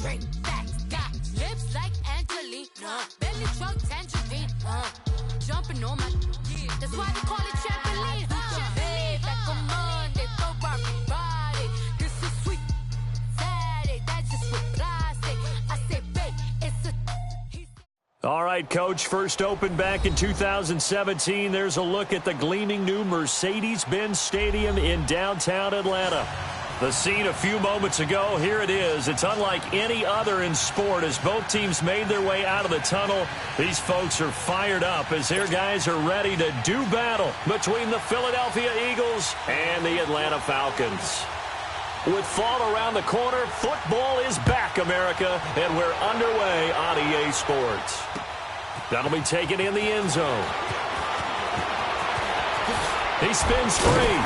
Great facts, got lips like Angelina, belly truck tangerine, jumping on my, that's why they call it trampoline, hey, back on Monday, Ferrari Friday, this is sweet Saturday, that's just with plastic, I say, babe, it's a... All right, Coach, first opened back in 2017. There's a look at the gleaming new Mercedes-Benz Stadium in downtown Atlanta. The scene a few moments ago, here it is. It's unlike any other in sport as both teams made their way out of the tunnel. These folks are fired up as their guys are ready to do battle between the Philadelphia Eagles and the Atlanta Falcons. With fall around the corner, football is back, America, and we're underway on EA Sports. That'll be taken in the end zone. He spins free.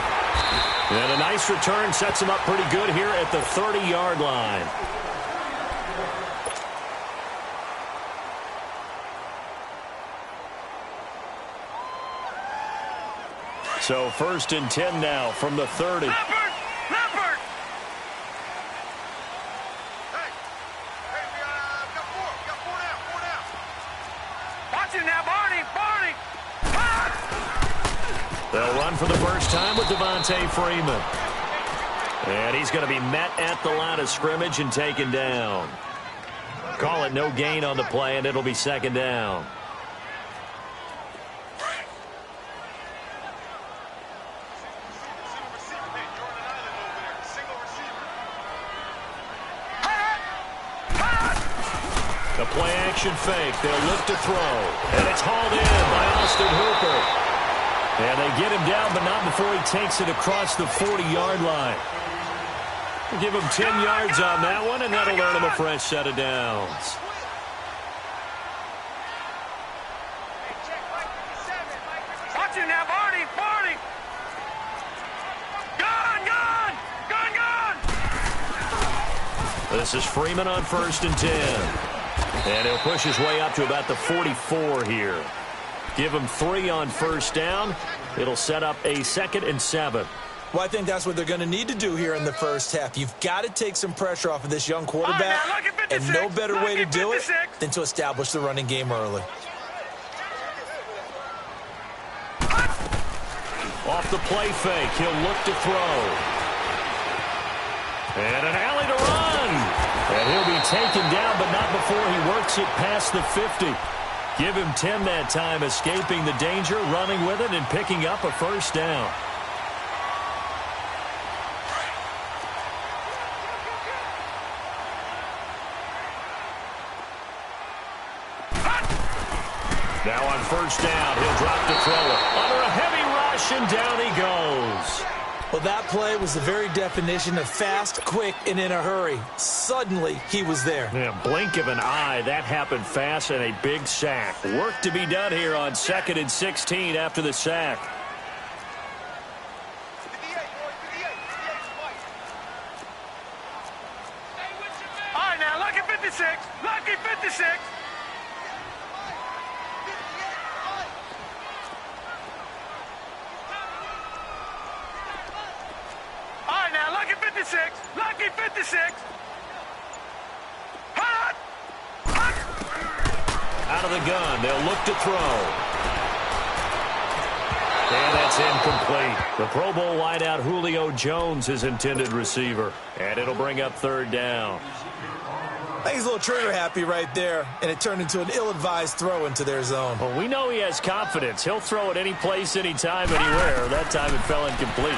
And a nice return sets him up pretty good here at the 30-yard line. So 1st and 10 now from the 30. They'll run for the first time with Devontae Freeman. And he's going to be met at the line of scrimmage and taken down. Call it no gain on the play, and it'll be 2nd down. The play-action fake. They'll look to throw. And it's hauled in by Austin Hooper. And they get him down, but not before he takes it across the 40-yard line. We'll give him 10 yards on that one, and that'll earn him a fresh set of downs. Watch it now, Barney! Gun! This is Freeman on 1st and 10. And he'll push his way up to about the 44 here. Give him 3 on 1st down. It'll set up a 2nd and 7. Well, I think that's what they're going to need to do here in the first half. You've got to take some pressure off of this young quarterback, and no better way to do it than to establish the running game early. Off the play fake, he'll look to throw. And an alley to run. And he'll be taken down, but not before he works it past the 50. Give him 10 that time, escaping the danger, running with it, and picking up a 1st down. Now on 1st down, he'll drop to throw it. Under a heavy rush, and down he goes. Well, that play was the very definition of fast, quick, and in a hurry. Suddenly, he was there. Yeah, blink of an eye. That happened fast, and a big sack. Work to be done here on 2nd and 16 after the sack. All right, now, lucky 56. Lucky 56. Lucky 56! Lucky 56! Hot! Out of the gun, they'll look to throw. And that's incomplete. The Pro Bowl wideout Julio Jones is intended receiver. And it'll bring up 3rd down. I think he's a little trigger happy right there, and it turned into an ill-advised throw into their zone. Well, we know he has confidence. He'll throw it any place, anytime, anywhere. That time it fell incomplete.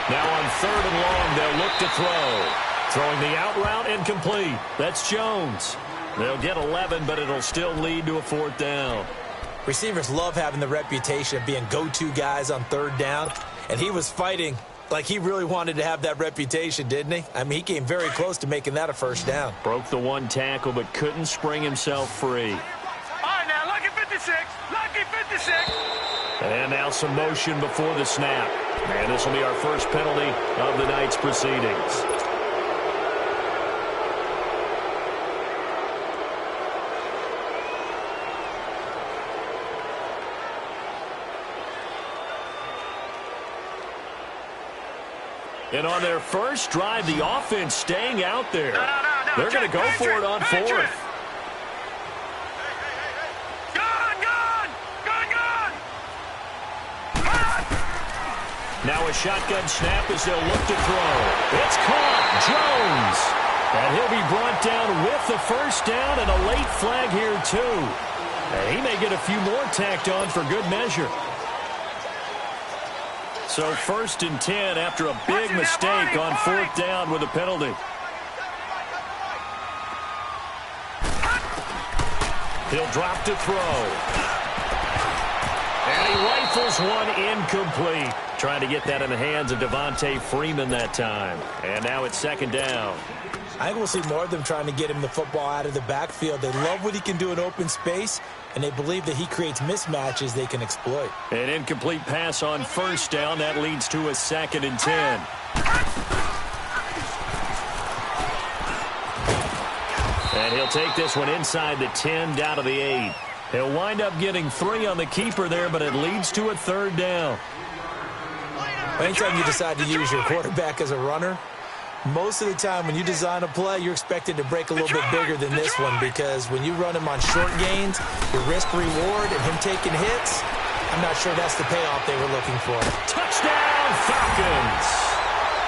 Now on 3rd and long, they'll look to throw. Throwing the out route incomplete. That's Jones. They'll get 11, but it'll still lead to a 4th down. Receivers love having the reputation of being go-to guys on 3rd down, and he was fighting like he really wanted to have that reputation, didn't he? I mean, he came very close to making that a 1st down. Broke the 1 tackle, but couldn't spring himself free. All right, now, lucky 56. Lucky 56. And now some motion before the snap. And this will be our first penalty of the night's proceedings. And on their first drive, the offense staying out there. No. They're going to go for it on fourth. Now a shotgun snap as they'll look to throw. It's caught. Jones. And he'll be brought down with the first down and a late flag here, too. And he may get a few more tacked on for good measure. So 1st and 10 after a big mistake on 4th down with a penalty. He'll drop to throw. And he rifles one incomplete. Trying to get that in the hands of Devontae Freeman that time. And now it's 2nd down. I think we'll see more of them trying to get him the football out of the backfield. They love what he can do in open space, and they believe that he creates mismatches they can exploit. An incomplete pass on 1st down. That leads to a 2nd and 10. And he'll take this one inside the 10 down to the 8. He'll wind up getting 3 on the keeper there, but it leads to a 3rd down. Anytime you decide to use your quarterback as a runner, most of the time when you design a play, you're expected to break a little bit bigger than this one, because when you run him on short gains, your risk-reward and him taking hits, I'm not sure that's the payoff they were looking for. Touchdown, Falcons!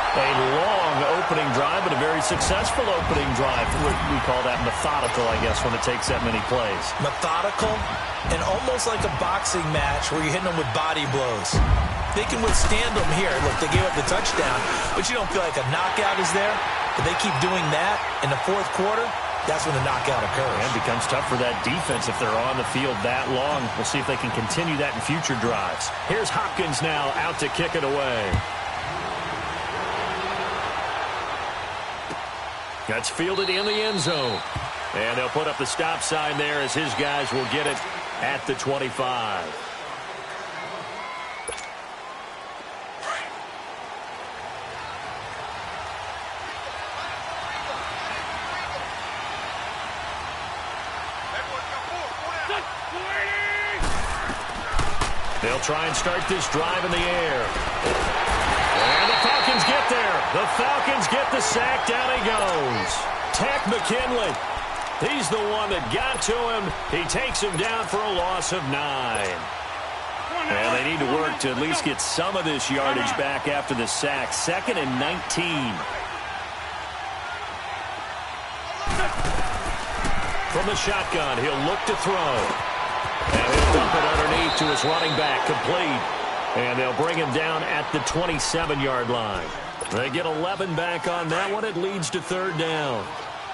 A long opening drive, but a very successful opening drive. We call that methodical, I guess, when it takes that many plays. Methodical and almost like a boxing match where you're hitting them with body blows. They can withstand them here. Look, they gave up the touchdown, but you don't feel like a knockout is there. But they keep doing that in the 4th quarter, that's when the knockout occurs. And it becomes tough for that defense if they're on the field that long. We'll see if they can continue that in future drives. Here's Hopkins now out to kick it away. That's fielded in the end zone. And they'll put up the stop sign there as his guys will get it at the 25. They'll try and start this drive in the air. And the Falcons get there. The Falcons get the sack. Down he goes. Tech McKinley. He's the one that got to him. He takes him down for a loss of 9. And they need to work to at least get some of this yardage back after the sack. 2nd and 19. From the shotgun, he'll look to throw. And he'll dump it underneath to his running back, complete. And they'll bring him down at the 27-yard line. They get 11 back on that one. It leads to 3rd down.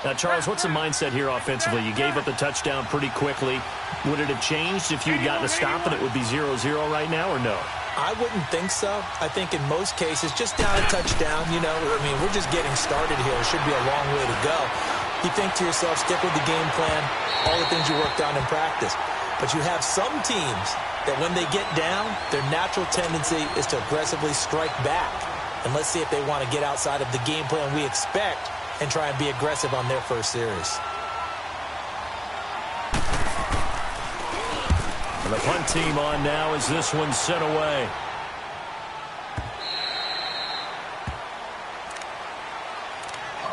Now, Charles, what's the mindset here offensively? You gave up the touchdown pretty quickly. Would it have changed if you'd gotten a stop and it would be 0-0 right now, or no? I wouldn't think so. I think in most cases, just down a touchdown, you know, I mean, we're just getting started here. It should be a long way to go. You think to yourself, stick with the game plan, all the things you worked on in practice. But you have some teams that when they get down, their natural tendency is to aggressively strike back. And let's see if they want to get outside of the game plan we expect and try and be aggressive on their first series. And the punt team on now as this one's sent away.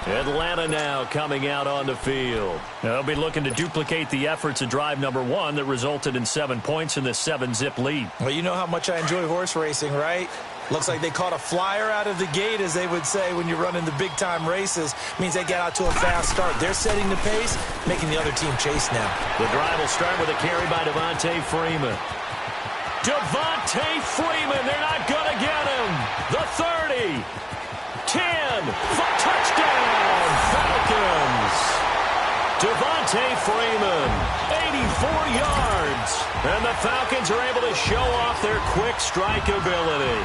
Atlanta now coming out on the field. They'll be looking to duplicate the efforts of drive number 1 that resulted in 7 points in this 7-zip lead. Well, you know how much I enjoy horse racing, right? Looks like they caught a flyer out of the gate, as they would say when you're running the big-time races. Means they get out to a fast start. They're setting the pace, making the other team chase now. The drive will start with a carry by Devontae Freeman. Devontae Freeman, they're not going to get him. The 30. 10 for touchdown, Falcons. Devontae Freeman, 84 yards. And the Falcons are able to show off their quick strike ability.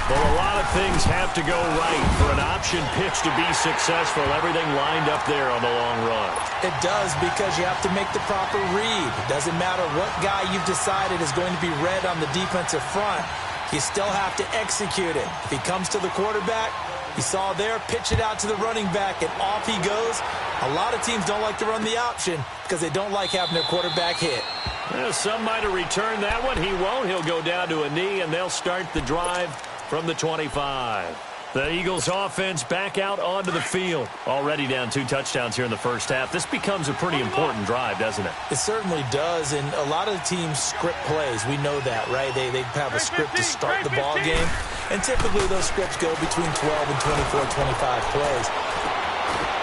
Well, a lot of things have to go right for an option pitch to be successful. Everything lined up there on the long run. It does, because you have to make the proper read. It doesn't matter what guy you've decided is going to be read on the defensive front. You still have to execute it. If he comes to the quarterback, you saw there, pitch it out to the running back, and off he goes. A lot of teams don't like to run the option because they don't like having their quarterback hit. Well, some might have returned that one. He won't. He'll go down to a knee, and they'll start the drive from the 25. The Eagles offense back out onto the field. Already down 2 touchdowns here in the first half. This becomes a pretty important drive, doesn't it? It certainly does, and a lot of the teams script plays. We know that, right? They have a script to start the ball game, and typically those scripts go between 12 and 24, 25 plays.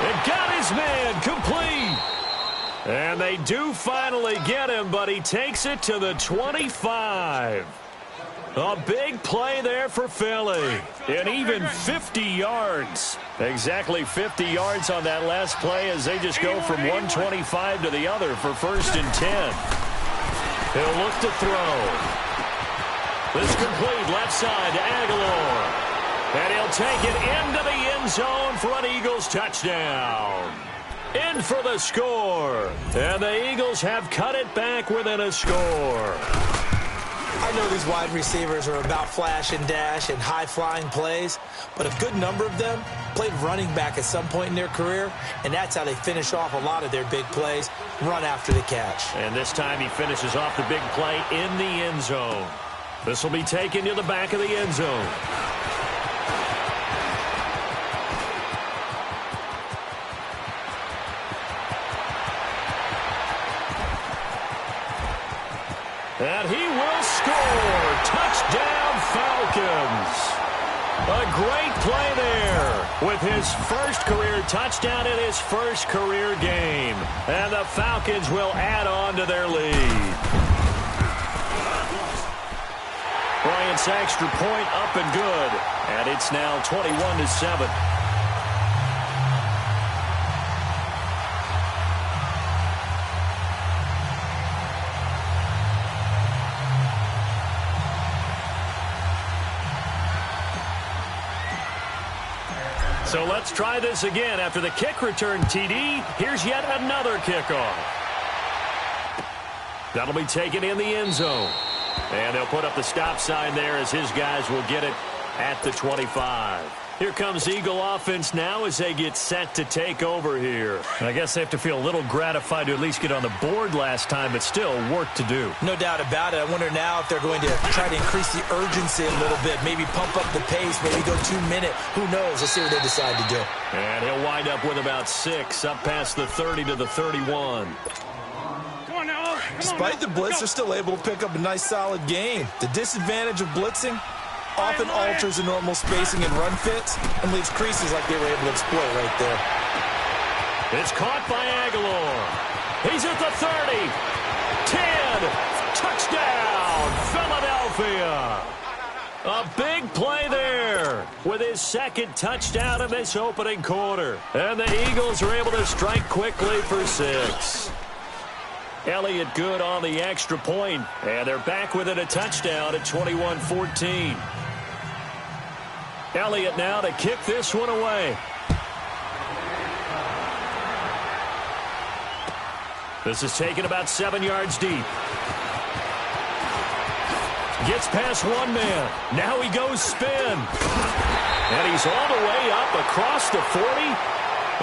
It got his man complete. And they do finally get him, but he takes it to the 25. A big play there for Philly. And even 50 yards. Exactly 50 yards on that last play as they just go from 125 to the other for 1st and 10. He'll look to throw. This complete left side to Aguilar. And he'll take it into the end zone for an Eagles touchdown. In for the score. And the Eagles have cut it back within a score. I know these wide receivers are about flash and dash and high-flying plays, but a good number of them played running back at some point in their career, and that's how they finish off a lot of their big plays, run after the catch. And this time he finishes off the big play in the end zone. This will be taken to the back of the end zone. And he will score. Touchdown, Falcons. A great play there with his first career touchdown in his first career game. And the Falcons will add on to their lead. Bryant's extra point up and good. And it's now 21-7. So let's try this again. After the kick return TD, here's yet another kickoff. That'll be taken in the end zone. And they'll put up the stop sign there as his guys will get it at the 25. Here comes Eagle offense now as they get set to take over here. And I guess they have to feel a little gratified to at least get on the board last time, but still work to do. No doubt about it. I wonder now if they're going to try to increase the urgency a little bit, maybe pump up the pace, maybe go 2-minute. Who knows? Let's see what they decide to do. And he'll wind up with about 6 up past the 30 to the 31. Despite the blitz, they're still able to pick up a nice, solid gain. The disadvantage of blitzing often alters the normal spacing and run fits and leaves creases like they were able to exploit right there. It's caught by Aguilar. He's at the 30. 10. Touchdown, Philadelphia. A big play there with his second touchdown of this opening quarter. And the Eagles are able to strike quickly for 6. Elliott good on the extra point, and they're back within a touchdown at 21-14. Elliott now to kick this one away. This is taken about 7 yards deep. Gets past one man. Now he goes spin. And he's all the way up across the 40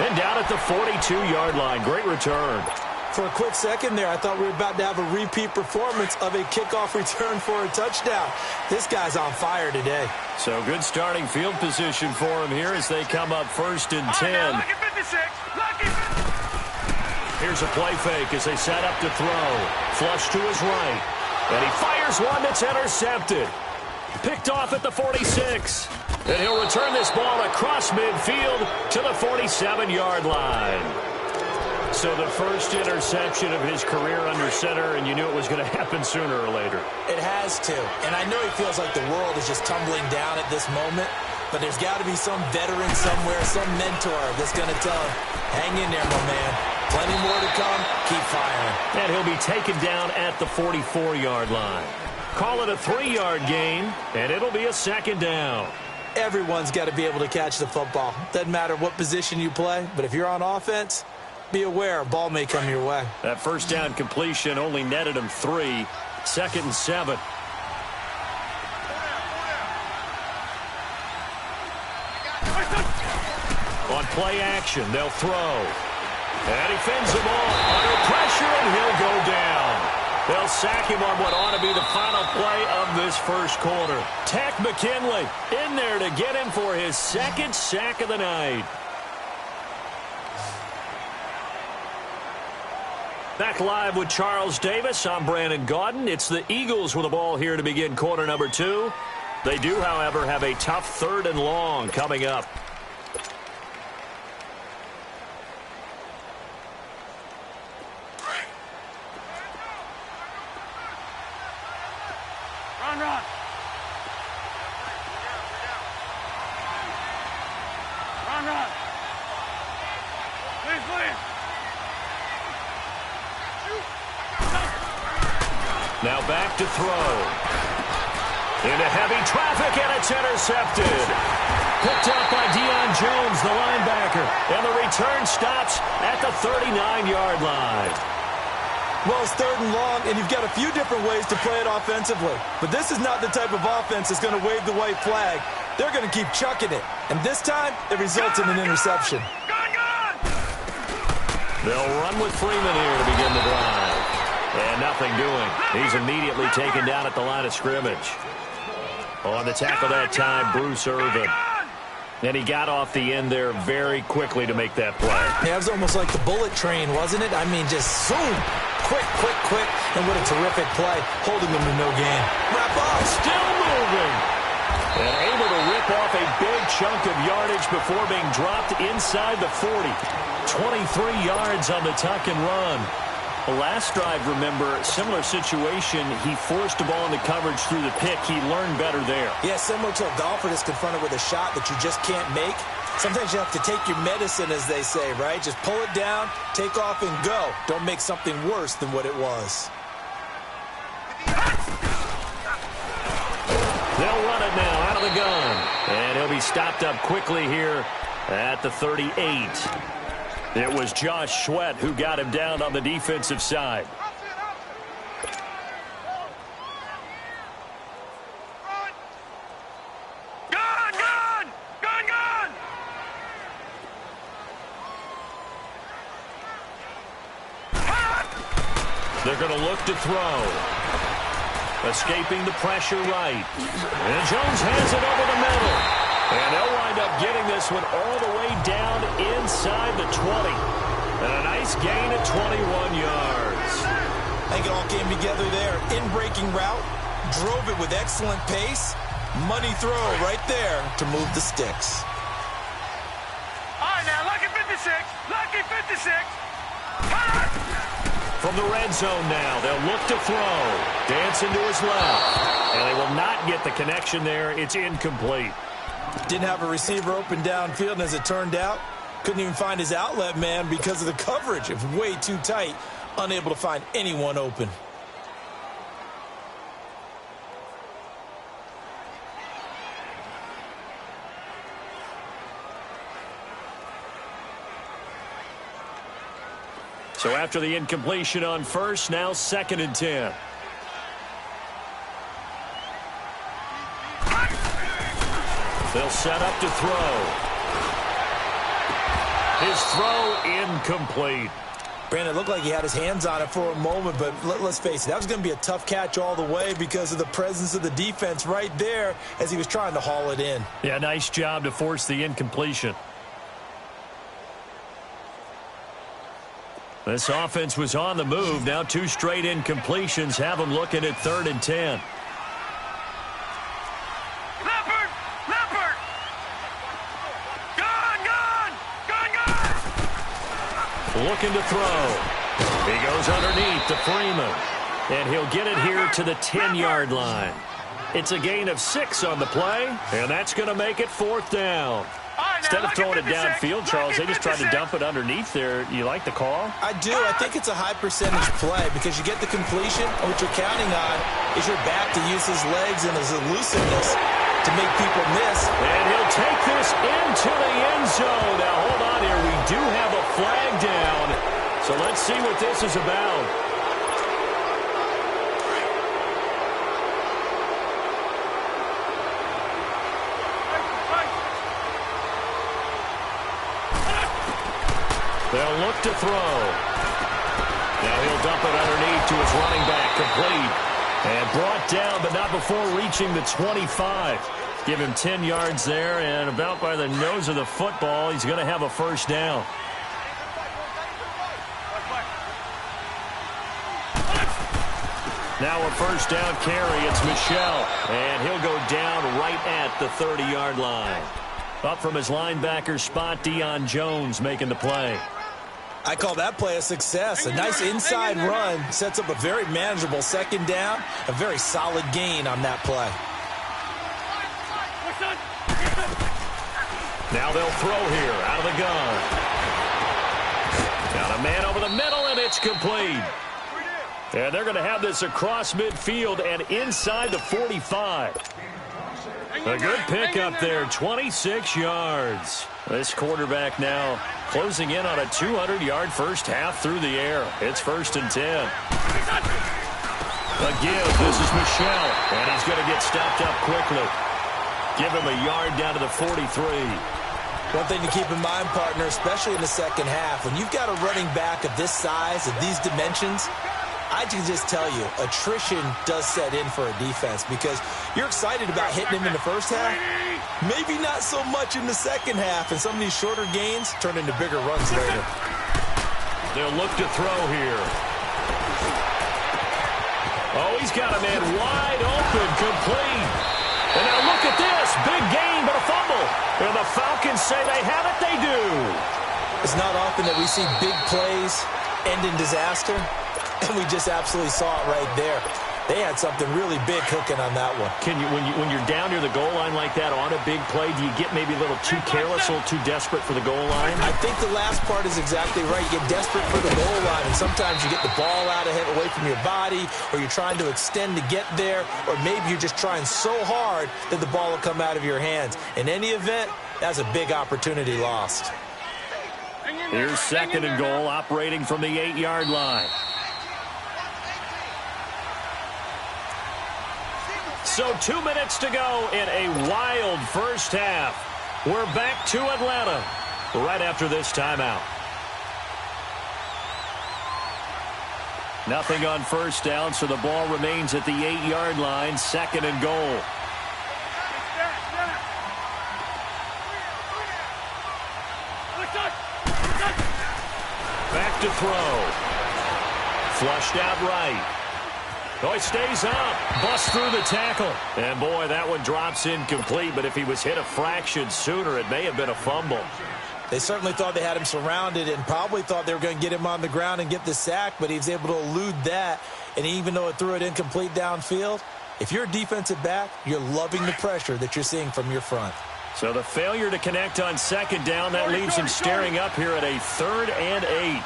and down at the 42-yard line. Great return. For a quick second there, I thought we were about to have a repeat performance of a kickoff return for a touchdown. This guy's on fire today. So good starting field position for him here as they come up 1st and 10. Lucky 56. Lucky 56. Here's a play fake as they set up to throw. Flush to his right. And he fires one that's intercepted. Picked off at the 46. And he'll return this ball across midfield to the 47-yard line. So the first interception of his career under center, and you knew it was going to happen sooner or later. It has to. And I know he feels like the world is just tumbling down at this moment, but there's got to be some veteran somewhere, some mentor that's going to tell him, hang in there, my man. Plenty more to come. Keep firing. And he'll be taken down at the 44-yard line. Call it a 3-yard gain, and it'll be a 2nd down. Everyone's got to be able to catch the football. Doesn't matter what position you play, but if you're on offense, be aware a ball may come your way. That first down completion only netted him 3. 2nd and 7. On play action, they'll throw. And he fends them off under pressure, and he'll go down. They'll sack him on what ought to be the final play of this first quarter. Tech McKinley in there to get him for his second sack of the night. Back live with Charles Davis. I'm Brandon Gaudin. It's the Eagles with the ball here to begin quarter number 2. They do, however, have a tough 3rd and long coming up. Run, run. Run, run. Please, please. Now back to throw. Into heavy traffic, and it's intercepted. Picked up by Deion Jones, the linebacker. And the return stops at the 39-yard line. Well, it's 3rd and long, and you've got a few different ways to play it offensively. But this is not the type of offense that's going to wave the white flag. They're going to keep chucking it. And this time, it results in an interception. They'll run with Freeman here to begin the drive. And nothing doing. He's immediately taken down at the line of scrimmage. On the tackle that time, Bruce Irvin. And he got off the end there very quickly to make that play. Yeah, it was almost like the bullet train, wasn't it? I mean, just zoom. Quick, quick, quick. And what a terrific play, holding them to no gain. Wrap up. Still moving. And able to rip off a big chunk of yardage before being dropped inside the 40. 23 yards on the tuck and run. The last drive, remember, similar situation. He forced the ball into coverage through the pick. He learned better there. Yeah, similar to a golfer that's confronted with a shot that you just can't make. Sometimes you have to take your medicine, as they say, right? Just pull it down, take off, and go. Don't make something worse than what it was. They'll run it now out of the gun. And he'll be stopped up quickly here at the 38. It was Josh Sweat who got him down on the defensive side. Gun, gun! Gun, gun! They're going to look to throw. Escaping the pressure right. And Jones has it over the middle. And they'll wind up getting this one all the way down inside the 20. And a nice gain at 21 yards. I think it all came together there. In-breaking route, drove it with excellent pace. Money throw right there to move the sticks. All right, now, lucky 56. Lucky 56. From the red zone now, they'll look to throw. Dancing to his left. And they will not get the connection there. It's incomplete. Didn't have a receiver open downfield, and as it turned out, couldn't even find his outlet man because of the coverage. It was way too tight, unable to find anyone open. So after the incompletion on first, now 2nd and 10. They'll set up to throw. His throw incomplete. Brandon, it looked like he had his hands on it for a moment, but let's face it, that was going to be a tough catch all the way because of the presence of the defense right there as he was trying to haul it in. Yeah, nice job to force the incompletion. This offense was on the move. Now 2 straight incompletions have them looking at 3rd and 10. Looking to throw. He goes underneath to Freeman. And he'll get it here to the 10-yard line. It's a gain of 6 on the play, and that's going to make it 4th down. Instead of throwing it downfield, Charles, they just tried to dump it underneath there. You like the call? I do. I think it's a high percentage play because you get the completion, and what you're counting on is your back to use his legs and his elusiveness to make people miss. And he'll take this into the end zone. Now, hold on here. We do have a flag down. So let's see what this is about. They'll look to throw. Now he'll dump it underneath to his running back, complete. And brought down, but not before reaching the 25. Give him 10 yards there, and about by the nose of the football, he's going to have a first down. Now a first down carry. It's Michel, and he'll go down right at the 30-yard line. Up from his linebacker spot, Deion Jones making the play. I call that play a success. A nice inside run sets up a very manageable second down. A very solid gain on that play. Now they'll throw here out of the gun. Got a man over the middle, and it's complete. And they're going to have this across midfield and inside the 45. A good pickup there, 26 yards. This quarterback now closing in on a 200-yard first half through the air. It's 1st and 10. A give. This is Michel, and he's going to get stopped up quickly. Give him a yard down to the 43. One thing to keep in mind, partner, especially in the second half, when you've got a running back of this size, of these dimensions, I can just tell you, attrition does set in for a defense because you're excited about hitting him in the first half. Maybe not so much in the second half, and some of these shorter gains turn into bigger runs later. They'll look to throw here. Oh, he's got a man wide open, complete. And now look at this. Big gain, but a fumble. And the Falcons say they have it. They do. It's not often that we see big plays end in disaster. And we just absolutely saw it right there. They had something really big cooking on that one. Can you, when you're down near the goal line like that on a big play, do you get maybe a little too careless, a little too desperate for the goal line? I think the last part is exactly right. You get desperate for the goal line, and sometimes you get the ball out of it, away from your body, or you're trying to extend to get there, or maybe you're just trying so hard that the ball will come out of your hands. In any event, that's a big opportunity lost. Here's 2nd and goal, operating from the 8-yard line. So 2 minutes to go in a wild first half. We're back to Atlanta right after this timeout. Nothing on first down, so the ball remains at the 8-yard line, 2nd and goal. Back to throw. Flushed out right. Oh, he stays up. Busts through the tackle. And, boy, that one drops incomplete. But if he was hit a fraction sooner, it may have been a fumble. They certainly thought they had him surrounded and probably thought they were going to get him on the ground and get the sack, but he was able to elude that. And even though it threw it incomplete downfield, if you're a defensive back, you're loving the pressure that you're seeing from your front. So the failure to connect on 2nd down, that leaves him staring up here at a 3rd and 8.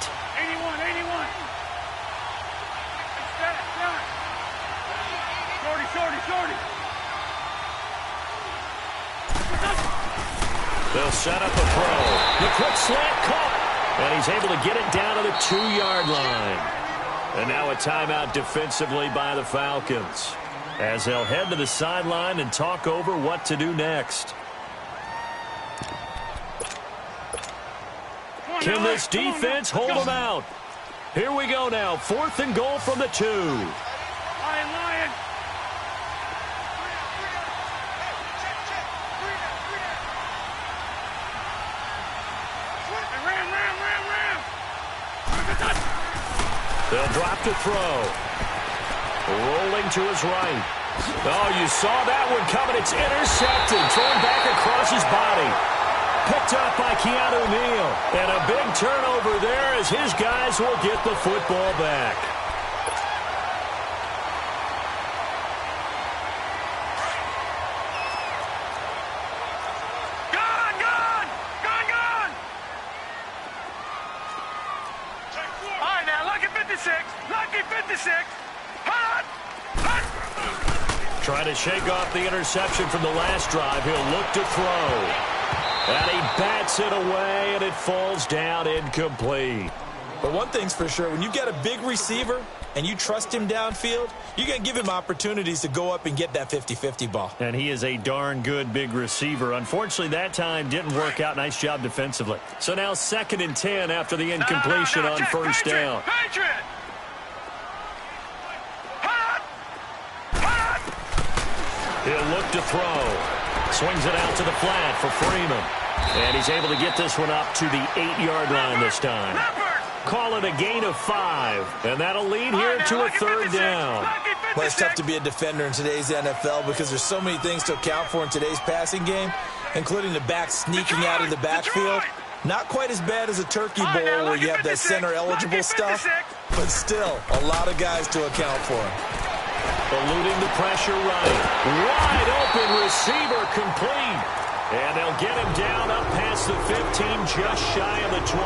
They'll set up a throw. The quick slant caught. And he's able to get it down to the 2-yard line. And now a timeout defensively by the Falcons, as they'll head to the sideline and talk over what to do next. Can this defense hold them out? Here we go now. 4th and goal from the 2. Lion. They'll drop to throw. Rolling to his right. Oh, you saw that one coming. It's intercepted. Thrown back across his body. Picked up by Keanu Neal. And a big turnover there as his guys will get the football back. Trying to shake off the interception from the last drive. He'll look to throw. And he bats it away, and it falls down incomplete. But one thing's for sure, when you get a big receiver and you trust him downfield, you're going to give him opportunities to go up and get that 50-50 ball. And he is a darn good big receiver. Unfortunately, that time didn't work out. Nice job defensively. So now 2nd and 10 after the incompletion on first down. He'll look to throw. Swings it out to the flat for Freeman. And he's able to get this one up to the 8-yard line this time. Call it a gain of 5. And that'll lead here to a third down. Well, it's tough to be a defender in today's NFL because there's so many things to account for in today's passing game, including the back sneaking out of the backfield. Not quite as bad as a turkey bowl where you have that center-eligible stuff, but still a lot of guys to account for. Eluding the pressure right. Wide open receiver complete. And they'll get him down up past the 15, just shy of the 20.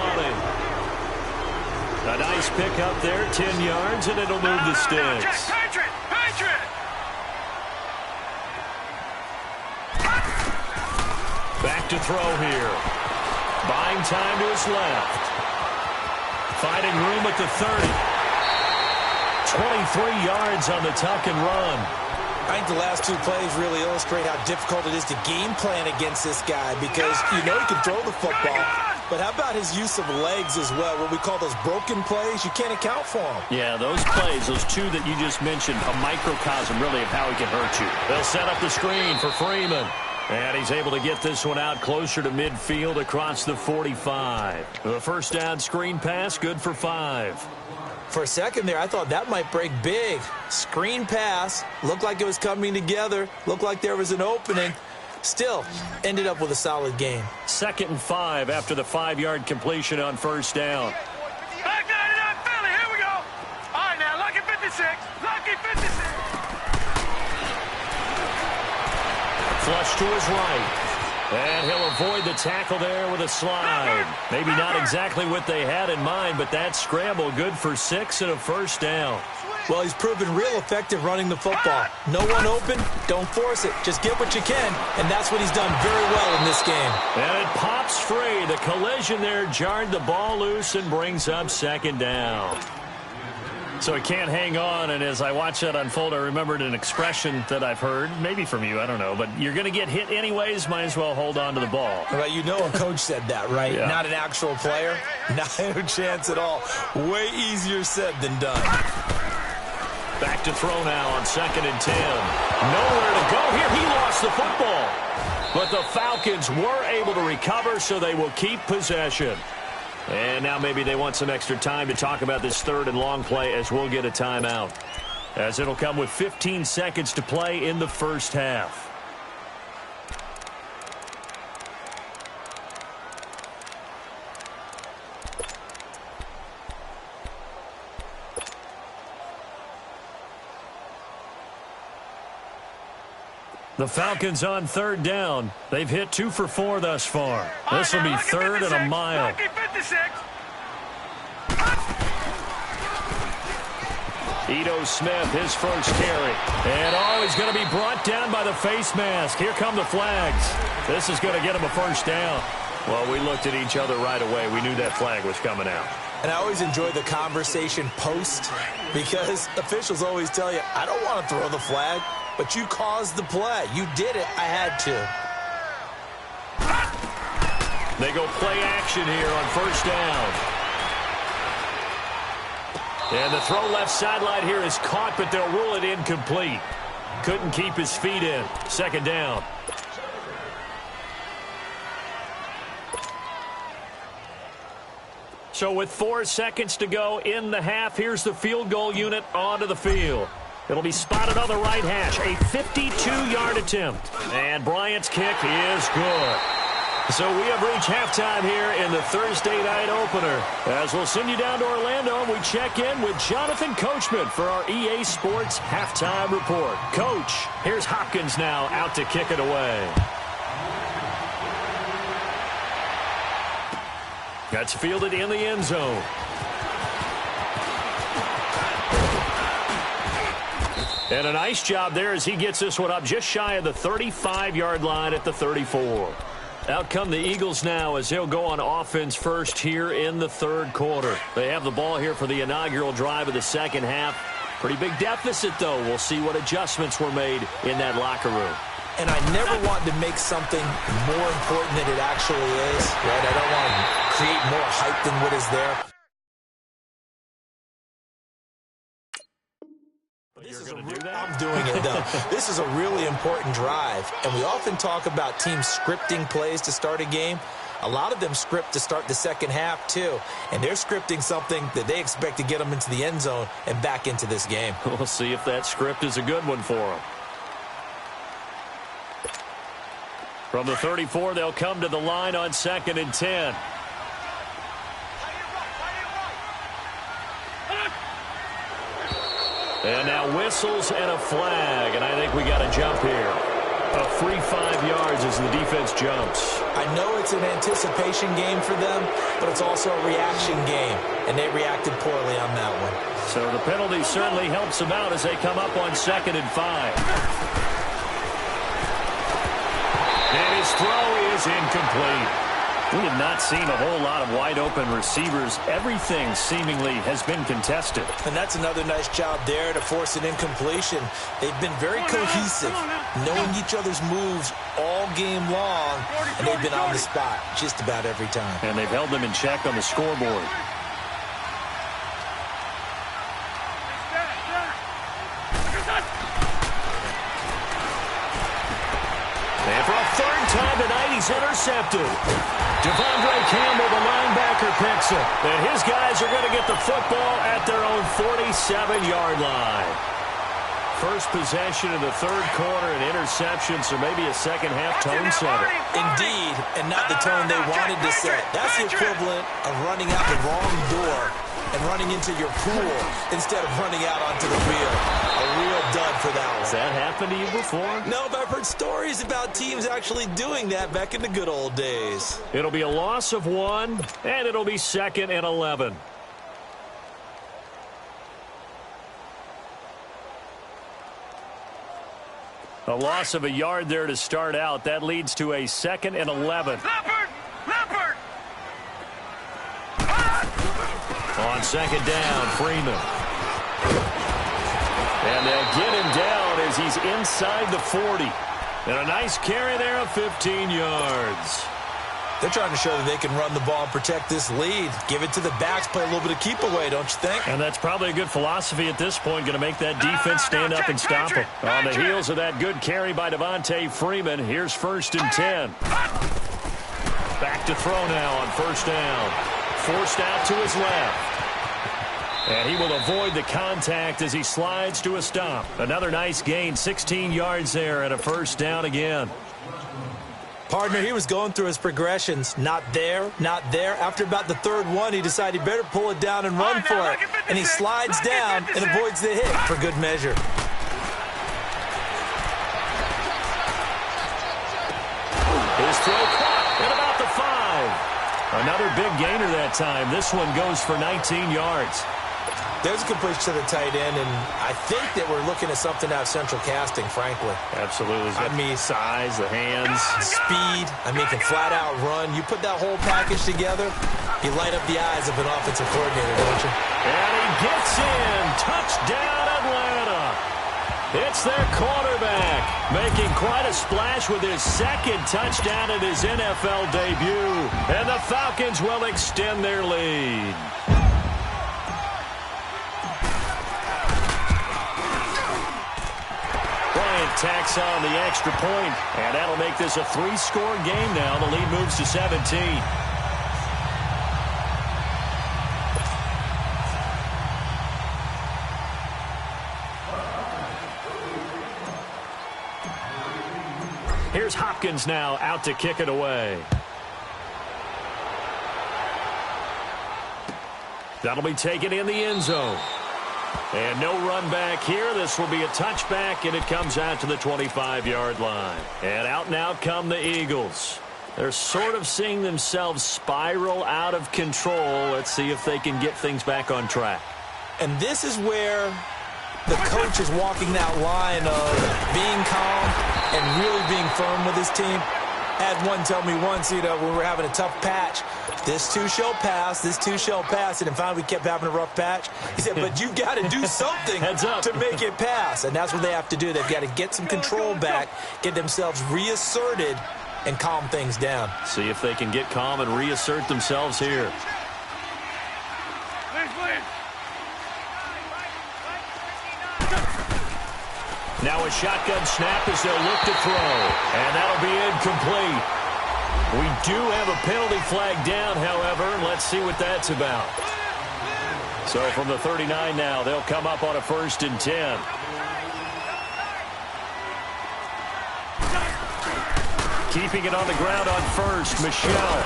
A nice pick up there, 10 yards, and it'll move the sticks. Back to throw here. Buying time to his left. Finding room at the 30. 23 yards on the tuck and run. I think the last 2 plays really illustrate how difficult it is to game plan against this guy because you know he can throw the football, but how about his use of legs as well, what we call those broken plays? You can't account for them. Yeah, those plays, those 2 that you just mentioned, a microcosm really of how he can hurt you. They'll set up the screen for Freeman. And he's able to get this one out closer to midfield across the 45. The first down screen pass, good for 5. For a second there, I thought that might break big. Screen pass, looked like it was coming together, looked like there was an opening. Still, ended up with a solid game. 2nd and 5 after the 5-yard completion on first down. Back 99 Philly, here we go. All right, now, lucky 56. Lucky 56. Flush to his right. And he'll avoid the tackle there with a slide. Maybe not exactly what they had in mind, but that scramble good for 6 and a first down. Well, he's proven real effective running the football. No one open, don't force it. Just get what you can, and that's what he's done very well in this game. And it pops free. The collision there jarred the ball loose and brings up 2nd down. So he can't hang on, and as I watch that unfold, I remembered an expression that I've heard, maybe from you, I don't know, but you're going to get hit anyways, might as well hold on to the ball. Well, you know a coach said that, right? Yeah. Not an actual player. Not a chance at all. Way easier said than done. Back to throw now on 2nd and 10. Nowhere to go here. He lost the football. But the Falcons were able to recover, so they will keep possession. And now maybe they want some extra time to talk about this 3rd and long play as we'll get a timeout. As it'll come with 15 seconds to play in the first half. The Falcons on 3rd down. They've hit 2 for 4 thus far. This will be 3rd and a mile. Ito Smith, his first carry. And he's going to be brought down by the face mask. Here come the flags. This is going to get him a first down. Well, we looked at each other right away. We knew that flag was coming out. And I always enjoy the conversation post because officials always tell you, I don't want to throw the flag. But you caused the play. You did it. I had to. They go play action here on first down. And the throw left sideline here is caught, but they'll rule it incomplete. Couldn't keep his feet in. 2nd down. So with 4 seconds to go in the half, here's the field goal unit onto the field. It'll be spotted on the right hash. A 52-yard attempt. And Bryant's kick is good. So we have reached halftime here in the Thursday night opener. As we'll send you down to Orlando, we check in with Jonathan Coachman for our EA Sports Halftime Report. Coach, here's Hopkins now out to kick it away. That's fielded in the end zone. And a nice job there as he gets this one up just shy of the 35-yard line at the 34. Out come the Eagles now as they'll go on offense first here in the 3rd quarter. They have the ball here for the inaugural drive of the 2nd half. Pretty big deficit, though. We'll see what adjustments were made in that locker room. And I never want to make something more important than it actually is, right? I don't want to create more hype than what is there. I'm doing it, though. This is a really important drive, and we often talk about teams scripting plays to start a game. A lot of them script to start the second half, too, and they're scripting something that they expect to get them into the end zone and back into this game. We'll see if that script is a good one for them. From the 34, they'll come to the line on 2nd and 10. And now whistles and a flag, and I think we got a jump here. A free 5 yards as the defense jumps. I know it's an anticipation game for them, but it's also a reaction game, and they reacted poorly on that one. So the penalty certainly helps them out as they come up on 2nd and 5. And his throw is incomplete. We have not seen a whole lot of wide-open receivers. Everything seemingly has been contested. And that's another nice job there to force an incompletion. They've been very cohesive, knowing each other's moves all game long, and they've been on the spot just about every time. And they've held them in check on the scoreboard. And for a third time tonight, he's intercepted. Devondre Campbell, the linebacker, picks it. And his guys are going to get the football at their own 47-yard line. First possession of the third quarter, an interception, so maybe a second-half tone setter. Indeed, and not the tone they wanted to set. That's the equivalent of running out the wrong door and running into your pool instead of running out onto the field. A real dud for that one. Has that happened to you before? No, but I've heard stories about teams actually doing that back in the good old days. It'll be a loss of 1, and it'll be 2nd and 11. A loss of a yard there to start out. That leads to a 2nd and 11. Leopard! On 2nd down, Freeman. And they'll get him down as he's inside the 40. And a nice carry there of 15 yards. They're trying to show that they can run the ball and protect this lead. Give it to the backs, play a little bit of keep away, don't you think? And that's probably a good philosophy at this point, going to make that defense stand up and stop them. On the heels of that good carry by Devontae Freeman, here's 1st and 10. Back to throw now on 1st down. Forced out to his left. And he will avoid the contact as he slides to a stop. Another nice gain, 16 yards there and a 1st down again. Partner, he was going through his progressions. Not there, not there. After about the 3rd one, he decided he better pull it down and run for it. And he slides down and avoids the hit for good measure. His throw caught at about the 5. Another big gainer that time. This one goes for 19 yards. There's a completion to the tight end, and I think that we're looking at something out of central casting, frankly. Absolutely. I mean, size, the hands. Speed. I mean, can flat out run. You put that whole package together, you light up the eyes of an offensive coordinator, don't you? And he gets in. Touchdown, Atlanta. It's their quarterback, making quite a splash with his 2nd touchdown in his NFL debut. And the Falcons will extend their lead. Tacks on the extra point, and that'll make this a 3-score game now. The lead moves to 17. Here's Hopkins now out to kick it away. That'll be taken in the end zone. And no run back here. This will be a touchback, and it comes out to the 25-yard line. And out come the Eagles. They're sort of seeing themselves spiral out of control. Let's see if they can get things back on track. And this is where the coach is walking that line of being calm and really being firm with his team. I had one tell me once, when we were having a tough patch, this too shall pass, this too shall pass, and finally we kept having a rough patch. He said, but you've got to do something to make it pass, and that's what they have to do. They've got to get some control back, get themselves reasserted, and calm things down. See if they can get calm and reassert themselves here. Now a shotgun snap as they'll look to throw. And that'll be incomplete. We do have a penalty flag down, however. Let's see what that's about. So from the 39 now, they'll come up on a 1st and 10. Keeping it on the ground on first, Michelle.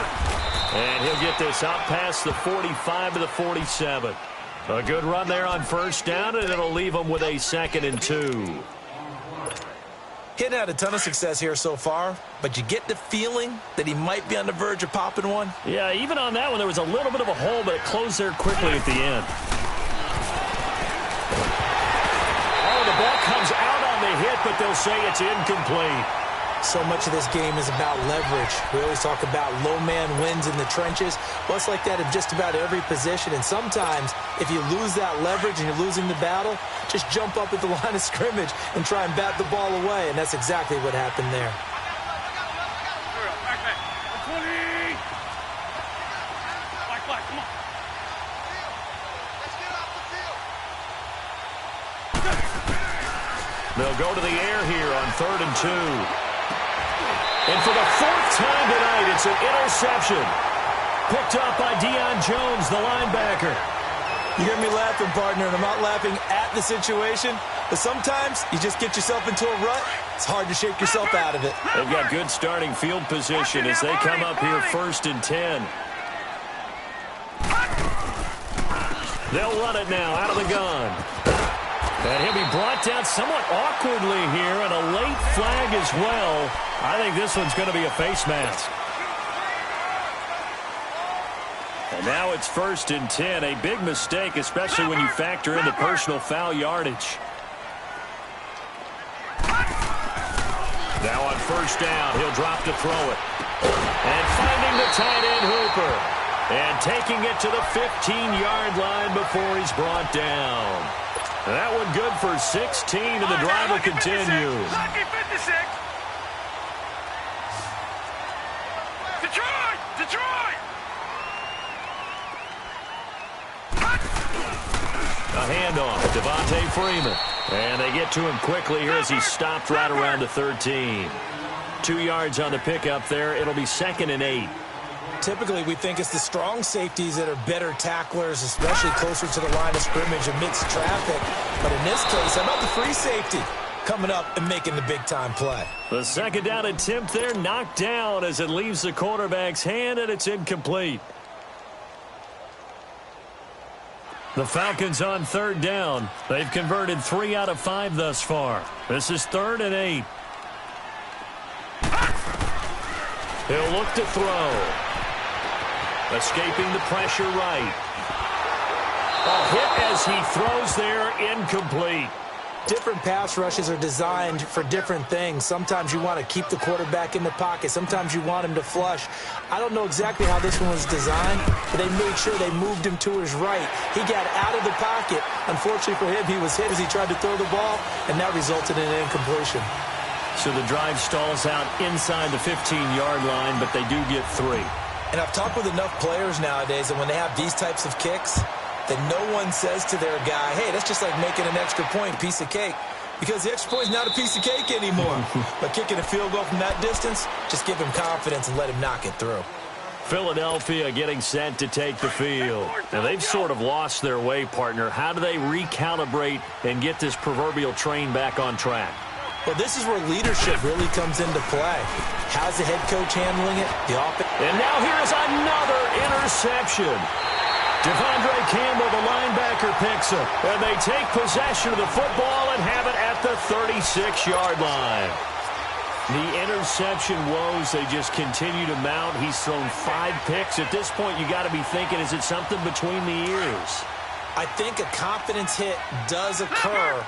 And he'll get this out past the 45 to the 47. A good run there on 1st down, and it'll leave them with a 2nd and 2. Hitting had a ton of success here so far, but you get the feeling that he might be on the verge of popping one. Yeah, even on that one, there was a little bit of a hole, but it closed there quickly at the end. Oh, the ball comes out on the hit, but they'll say it's incomplete. So much of this game is about leverage. We always talk about low man wins in the trenches. Well, it's like that in just about every position. And sometimes, if you lose that leverage and you're losing the battle, just jump up at the line of scrimmage and try and bat the ball away. And that's exactly what happened there. They'll go to the air here on 3rd and 2. And for the 4th time tonight, it's an interception. Picked up by Deion Jones, the linebacker. You hear me laughing, partner, and I'm not laughing at the situation, but sometimes you just get yourself into a rut. It's hard to shake yourself out of it. They've got good starting field position as they come up here 1st and 10. They'll run it now out of the gun. And he'll be brought down somewhat awkwardly here, and a late flag as well. I think this one's going to be a face mask. And now it's 1st and 10. A big mistake, especially when you factor in the personal foul yardage. Now on 1st down, he'll drop to throw it. And finding the tight end Hooper. And taking it to the 15-yard line before he's brought down. That one good for 16, and the drive will continue. Lucky 56. Detroit! Detroit! A handoff, Devontae Freeman. And they get to him quickly here as he stopped right around the 13. 2 yards on the pickup there. It'll be 2nd and 8. Typically, we think it's the strong safeties that are better tacklers, especially closer to the line of scrimmage amidst traffic. But in this case, how about the free safety coming up and making the big-time play? The 2nd down attempt there knocked down as it leaves the quarterback's hand, and it's incomplete. The Falcons on 3rd down. They've converted 3 out of 5 thus far. This is 3rd and 8. He'll look to throw. Escaping the pressure right. A hit as he throws there, incomplete. Different pass rushes are designed for different things. Sometimes you want to keep the quarterback in the pocket. Sometimes you want him to flush. I don't know exactly how this one was designed, but they made sure they moved him to his right. He got out of the pocket. Unfortunately for him, he was hit as he tried to throw the ball, and that resulted in an incompletion. So the drive stalls out inside the 15-yard line, but they do get 3. And I've talked with enough players nowadays that when they have these types of kicks, that no one says to their guy, hey, that's just like making an extra point, piece of cake. Because the extra point is not a piece of cake anymore. But kicking a field goal from that distance, just give him confidence and let him knock it through. Philadelphia getting set to take the field. Now, they've sort of lost their way, partner. How do they recalibrate and get this proverbial train back on track? Well, this is where leadership really comes into play. How's the head coach handling it? The offense. And now here's another interception. Devondre Campbell, the linebacker, picks it. And they take possession of the football and have it at the 36-yard line. The interception woes, they just continue to mount. He's thrown 5 picks. At this point, you got to be thinking, is it something between the ears? I think a confidence hit does occur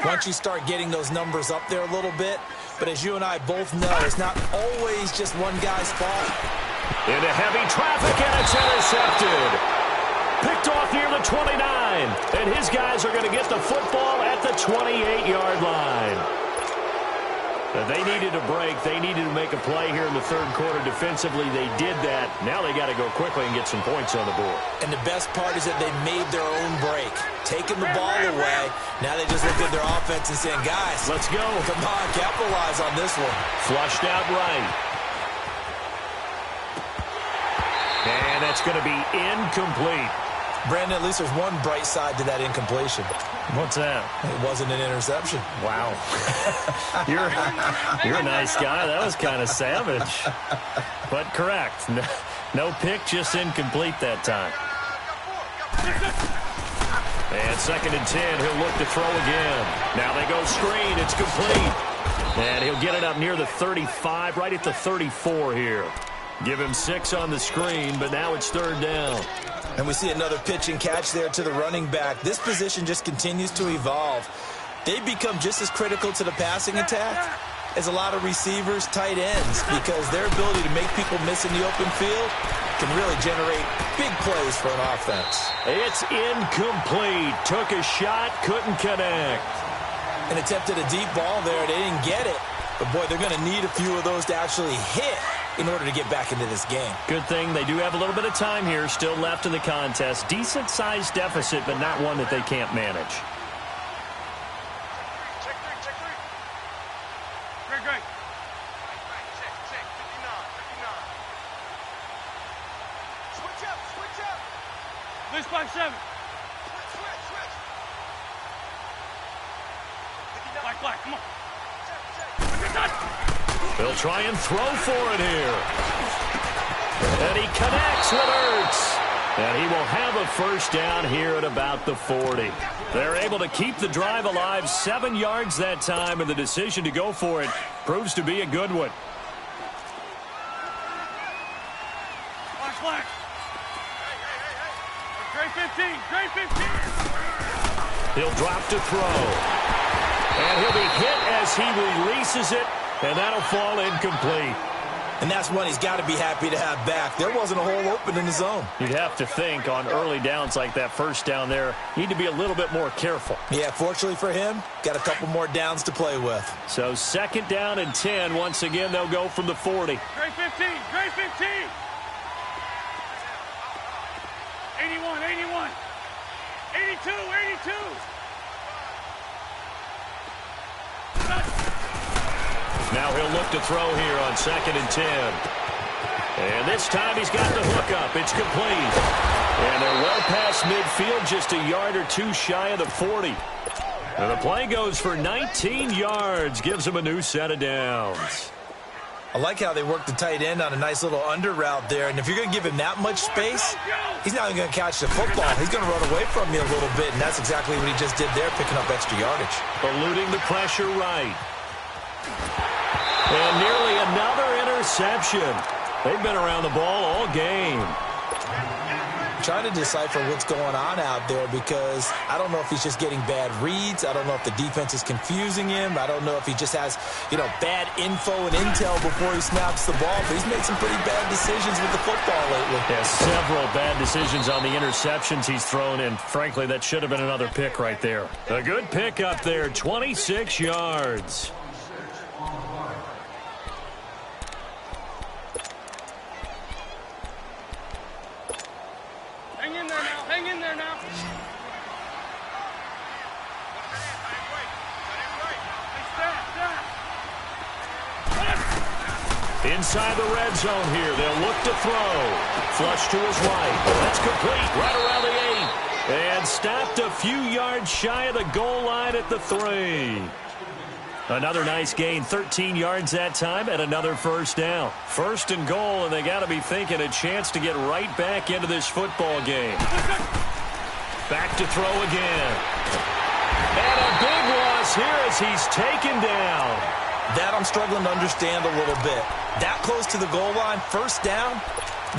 once you start getting those numbers up there a little bit. But as you and I both know, it's not always just one guy's fault. Into heavy traffic, and it's intercepted. Picked off near the 29. And his guys are going to get the football at the 28-yard line. They needed a break. They needed to make a play here in the third quarter. Defensively, they did that. Now they got to go quickly and get some points on the board. And the best part is that they made their own break. Taking the ball away. Now they just looked at their offense and saying, guys, let's go. Come on, capitalize on this one. Flushed out right. And that's going to be incomplete. Brandon, at least there's one bright side to that incompletion. What's that? It wasn't an interception. Wow. You're a nice guy. That was kind of savage. But correct. No pick, just incomplete that time. And 2nd and 10. He'll look to throw again. Now they go screen. It's complete. And he'll get it up near the 35, right at the 34 here. Give him 6 on the screen, but now it's 3rd down. And we see another pitch and catch there to the running back. This position just continues to evolve. They become just as critical to the passing attack as a lot of receivers, tight ends, because their ability to make people miss in the open field can really generate big plays for an offense. It's incomplete. Took a shot, couldn't connect. And attempted a deep ball there. They didn't get it. But, boy, they're going to need a few of those to actually hit in order to get back into this game. Good thing they do have a little bit of time here still left in the contest. Decent-sized deficit, but not one that they can't manage. Check three. Great. Check. 59. Switch up. This 5-7. Switch. Black, come on. They'll try and throw for it here. And he connects with Ertz. And he will have a first down here at about the 40. They're able to keep the drive alive, 7 yards that time, and the decision to go for it proves to be a good one. Black. Hey. Great 15. He'll drop to throw. And he'll be hit as he releases it, and that'll fall incomplete. And that's one he's got to be happy to have back. There wasn't a hole open in the zone. You'd have to think on early downs like that first down there, need to be a little bit more careful. Yeah, fortunately for him, got a couple more downs to play with. So 2nd down and 10. Once again, they'll go from the 40. Great 15. 81. 82. Now he'll look to throw here on 2nd and 10. And this time he's got the hook up. It's complete. And they're well past midfield, just a yard or two shy of the 40. And the play goes for 19 yards. Gives them a new set of downs. I like how they work the tight end on a nice little under route there. And if you're going to give him that much space, he's not even going to catch the football. He's going to run away from you a little bit, and that's exactly what he just did there, picking up extra yardage. Eluding the pressure right. And nearly another interception. They've been around the ball all game. Trying to decipher what's going on out there because I don't know if he's just getting bad reads. I don't know if the defense is confusing him. I don't know if he just has, bad info and intel before he snaps the ball. But he's made some pretty bad decisions with the football lately. Yeah, several bad decisions on the interceptions he's thrown, and frankly, that should have been another pick right there. A good pick up there, 26 yards. Hang in there now. Inside the red zone here. They'll look to throw. Flush to his right. That's complete. Right around the 8. And stopped a few yards shy of the goal line at the 3. Another nice gain, 13 yards that time, and another first down. 1st and goal, and they got to be thinking a chance to get right back into this football game. Back to throw again. And a big loss here as he's taken down. That I'm struggling to understand a little bit. That close to the goal line, first down,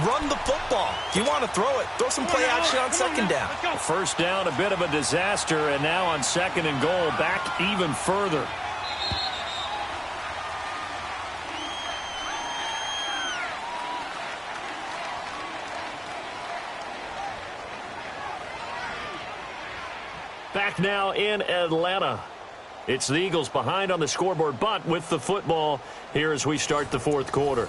run the football. If you want to throw it, throw some play action on 2nd down. First down, a bit of a disaster, and now on 2nd and goal, back even further. Back now in Atlanta. It's the Eagles behind on the scoreboard, but with the football here as we start the fourth quarter.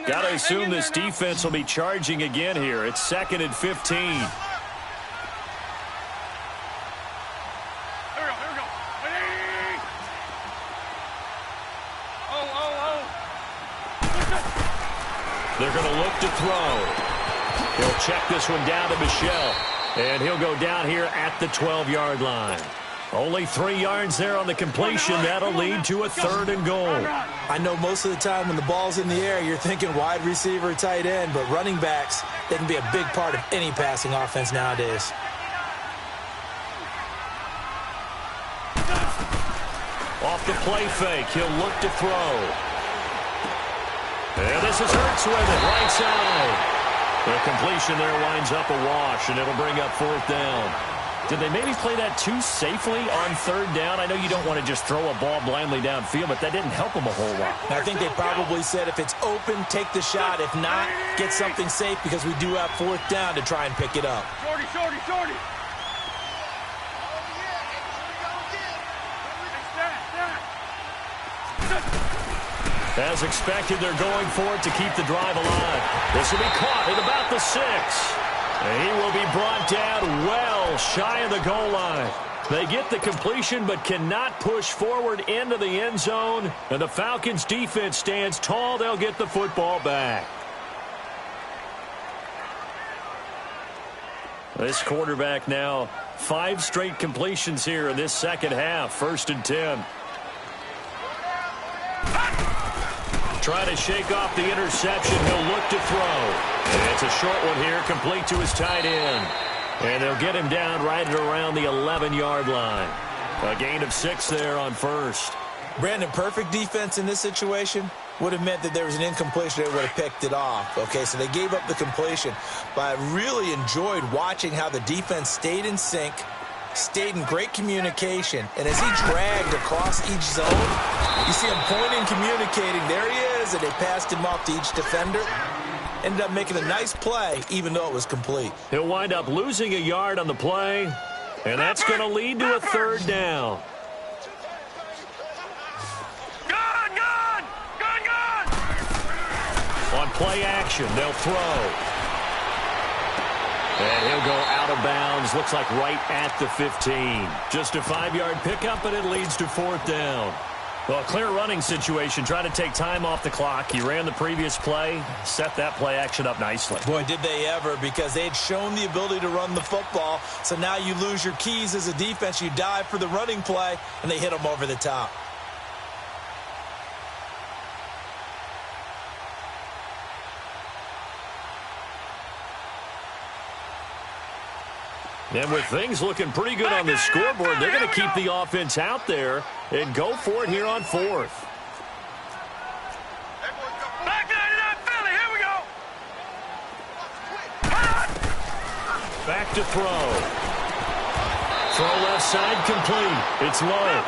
Got to assume this defense will be charging again here. It's 2nd and 15. Here we go. Hey! Oh. They're going to look to throw. He'll check this one down to Michel, and he'll go down here at the 12-yard line. Only 3 yards there on the completion. That'll lead to a 3rd and goal. I know most of the time when the ball's in the air, you're thinking wide receiver, tight end, but running backs, they can be a big part of any passing offense nowadays. Off the play fake, he'll look to throw. And this is Hurts with it, right side. The completion there winds up a wash, and it'll bring up 4th down. Did they maybe play that too safely on 3rd down? I know you don't want to just throw a ball blindly downfield, but that didn't help them a whole lot. I think they probably said if it's open, take the shot. If not, get something safe because we do have 4th down to try and pick it up. Shorty. As expected, they're going for it to keep the drive alive. This will be caught at about the 6. And he will be brought down well shy of the goal line. They get the completion but cannot push forward into the end zone. And the Falcons' defense stands tall. They'll get the football back. This quarterback now 5 straight completions here in this second half. 1st and 10. Trying to shake off the interception. He'll look to throw. And it's a short one here, complete to his tight end. And they'll get him down right at around the 11-yard line. A gain of 6 there on 1st. Brandon, perfect defense in this situation would have meant that there was an incompletion. They would have picked it off. Okay, so they gave up the completion. But I really enjoyed watching how the defense stayed in sync, stayed in great communication, and as he dragged across each zone, you see him pointing, communicating. There he is, and they passed him off to each defender. Ended up making a nice play, even though it was complete. He'll wind up losing a yard on the play, and that's going to lead to a 3rd down. Gone! On play action, they'll throw. And he'll go out of bounds, looks like right at the 15. Just a 5-yard pickup, and it leads to 4th down. Well, a clear running situation, trying to take time off the clock. He ran the previous play, set that play action up nicely. Boy, did they ever, because they had shown the ability to run the football. So now you lose your keys as a defense. You dive for the running play, and they hit them over the top. And with things looking pretty good on the scoreboard, they're going to keep the offense out there and go for it here on 4th. Back to Philly, here we go. Back to throw. Throw left side complete. It's low.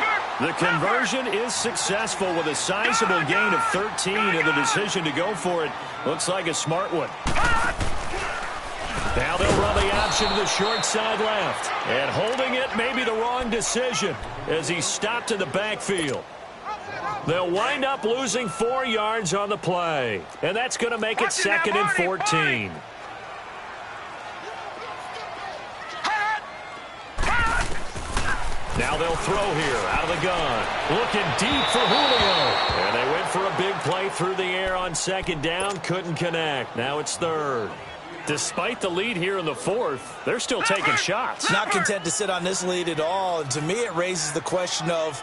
The conversion is successful with a sizable gain of 13, and the decision to go for it looks like a smart one. Now they'll run the option to the short side left. And holding it may be the wrong decision as he stopped in the backfield. They'll wind up losing 4 yards on the play. And that's going to make it 2nd and 14. Now they'll throw here out of the gun. Looking deep for Julio. And they went for a big play through the air on 2nd down. Couldn't connect. Now it's 3rd. Despite the lead here in the 4th, they're still taking shots. Not content to sit on this lead at all. And to me, it raises the question of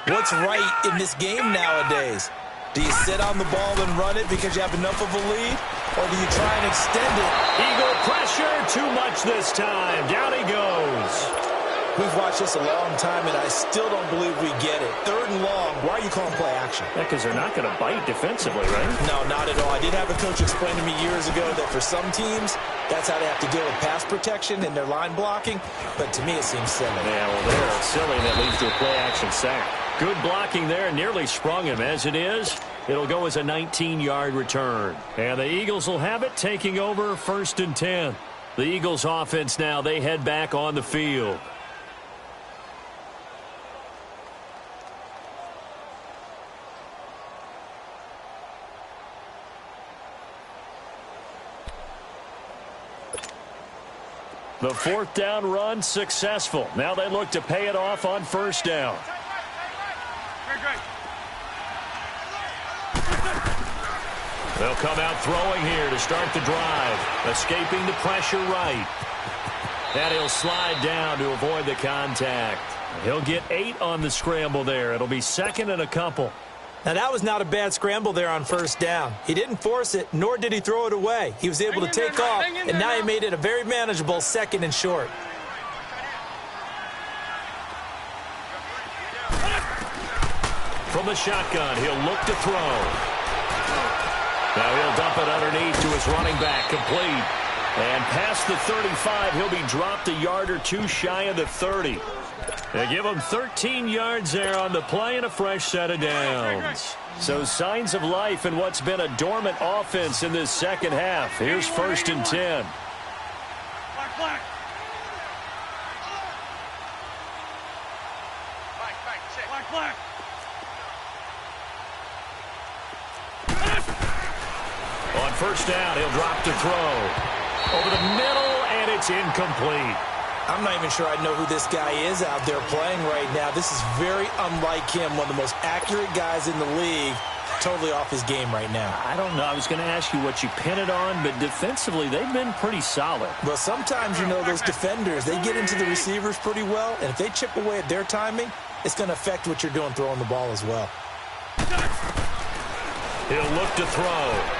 what's right in this game nowadays. Do you sit on the ball and run it because you have enough of a lead? Or do you try and extend it? Eagle pressure, too much this time. Down he goes. We've watched this a long time, and I still don't believe we get it. 3rd and long. Why are you calling play action? Yeah, because they're not going to bite defensively, right? No, not at all. I did have a coach explain to me years ago that for some teams, that's how they have to deal with pass protection and their line blocking. But to me, it seems silly. Yeah, well, they're silly, and that leads to a play action sack. Good blocking there. Nearly sprung him. As it is, it'll go as a 19-yard return. And the Eagles will have it, taking over 1st and 10. The Eagles offense now, they head back on the field. The 4th down run successful. Now they look to pay it off on 1st down. They'll come out throwing here to start the drive. Escaping the pressure right. And he'll slide down to avoid the contact. He'll get 8 on the scramble there. It'll be 2nd and a couple. Now, that was not a bad scramble there on 1st down. He didn't force it, nor did he throw it away. He was able to take off, and now he made it a very manageable 2nd and short. From the shotgun, he'll look to throw. Now he'll dump it underneath to his running back, complete. And past the 35, he'll be dropped a yard or 2 shy of the 30. They give him 13 yards there on the play and a fresh set of downs. So signs of life in what's been a dormant offense in this 2nd half. Here's 1st and 10. On 1st down, he'll drop to throw. Over the middle, and it's incomplete. I'm not even sure I know who this guy is out there playing right now. This is very unlike him, one of the most accurate guys in the league. Totally off his game right now. I don't know. I was going to ask you what you pin it on, but defensively, they've been pretty solid. Well, sometimes, you know, those defenders, they get into the receivers pretty well, and if they chip away at their timing, it's going to affect what you're doing throwing the ball as well. He'll look to throw.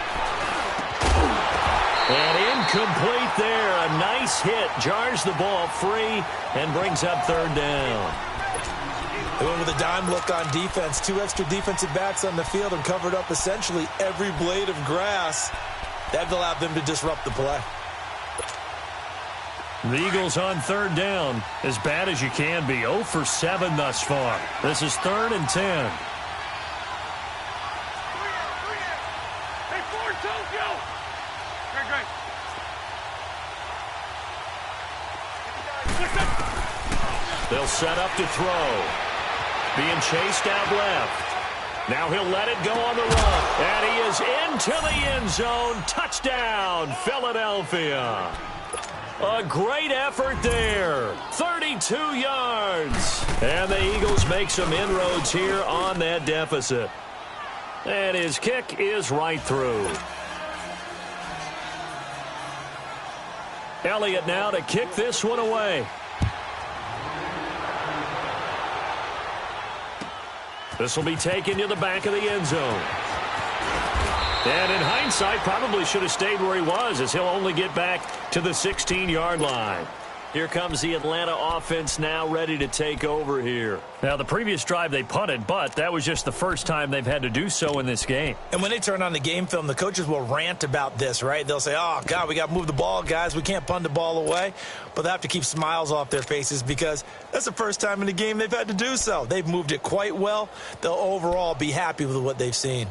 And incomplete there. A nice hit. Jars the ball free and brings up 3rd down. They went with a dime look on defense. 2 extra defensive backs on the field and covered up essentially every blade of grass. That allowed them to disrupt the play. The Eagles on 3rd down. As bad as you can be. 0 for 7 thus far. This is 3rd and 10. They'll set up to throw. Being chased out left. Now he'll let it go on the run. And he is into the end zone. Touchdown, Philadelphia. A great effort there. 32 yards. And the Eagles make some inroads here on that deficit. And his kick is right through. Elliott now to kick this one away. This will be taken to the back of the end zone. And in hindsight, probably should have stayed where he was, as he'll only get back to the 16-yard line. Here comes the Atlanta offense now ready to take over here. Now, the previous drive they punted, but that was just the first time they've had to do so in this game. And when they turn on the game film, the coaches will rant about this, right? They'll say, oh, God, we got to move the ball, guys. We can't punt the ball away. But they have to keep smiles off their faces because that's the first time in the game they've had to do so. They've moved it quite well. They'll overall be happy with what they've seen.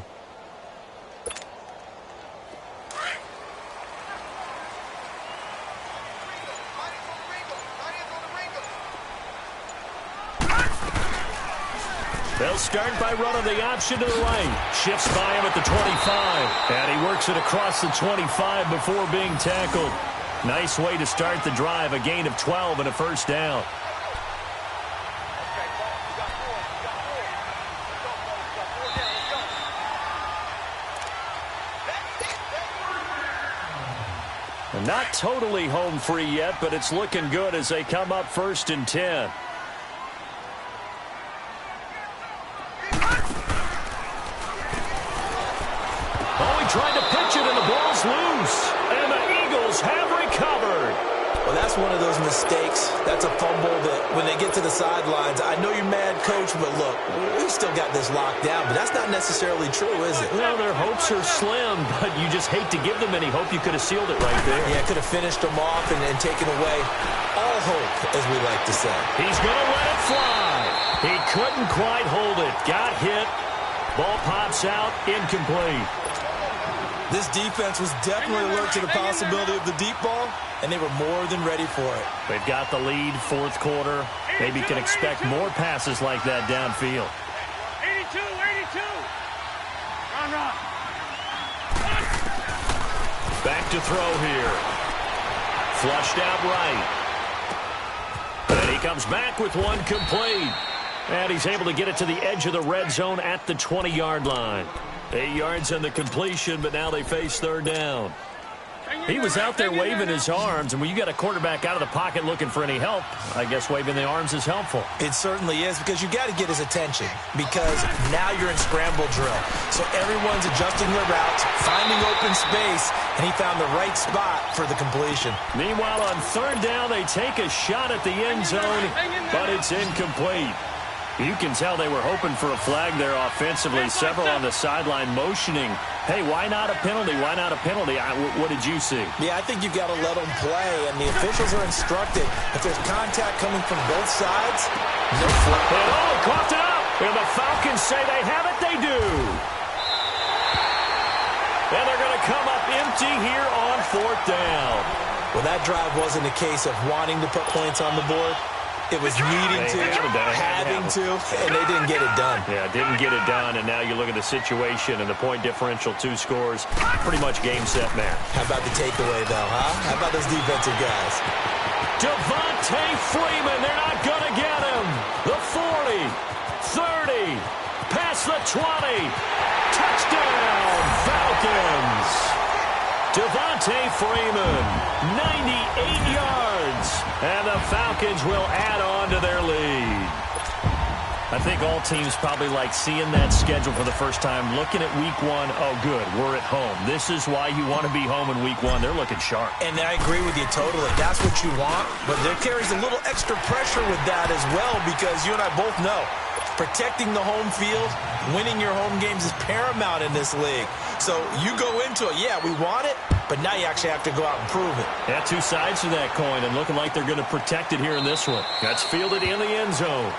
They'll start by running the option to the right. Shifts by him at the 25. And he works it across the 25 before being tackled. Nice way to start the drive. A gain of 12 and a first down. Not totally home free yet, but it's looking good as they come up 1st and 10. Trying to pitch it, and the ball's loose. And the Eagles have recovered. Well, that's one of those mistakes. That's a fumble that when they get to the sidelines, I know you're mad, Coach, but look, we've still got this locked down. But that's not necessarily true, is it? Well, their hopes are slim, but you just hate to give them any hope. You could have sealed it right there. Yeah, could have finished them off and taken away all hope, as we like to say. He's going to let it fly. He couldn't quite hold it. Got hit. Ball pops out. Incomplete. This defense was definitely alert to the possibility of the deep ball, and they were more than ready for it. They've got the lead, fourth quarter. Maybe can expect more passes like that downfield. 82, 82. Run. Back to throw here. Flushed out right. And he comes back with one complete. And he's able to get it to the edge of the red zone at the 20-yard line. 8 yards on the completion, but now they face third down. He was out there waving his arms, and when you got a quarterback out of the pocket looking for any help, I guess waving the arms is helpful. It certainly is, because you got to get his attention, because now you're in scramble drill. So everyone's adjusting their routes, finding open space, and he found the right spot for the completion. Meanwhile, on third down, they take a shot at the end zone, but it's incomplete. You can tell they were hoping for a flag there offensively. Several on the sideline motioning, hey, why not a penalty? Why not a penalty? What did you see? Yeah, I think you've got to let them play, and the officials are instructed. If there's contact coming from both sides, no flag. And coughed it up. And the Falcons say they have it. They do. And they're going to come up empty here on fourth down. Well, that drive wasn't a case of wanting to put points on the board. It was needing to, having to, and they didn't get it done. Yeah, didn't get it done, and now you look at the situation and the point differential, 2 scores, pretty much game, set, match. How about the takeaway, though, huh? How about those defensive guys? Devontae Freeman, they're not going to get him. The 40, 30, past the 20. Touchdown, Falcons. Devontae Freeman, 98 yards, and the Falcons will add on to their lead. I think all teams probably like seeing that schedule for the first time, looking at week 1. Oh, good, we're at home. This is why you want to be home in week 1. They're looking sharp. And I agree with you totally. That's what you want, but there carries a little extra pressure with that as well, because you and I both know protecting the home field, winning your home games is paramount in this league. So you go into it, yeah, we want it, but now you actually have to go out and prove it. Yeah, 2 sides to that coin, and looking like they're going to protect it here in this one. That's fielded in the end zone.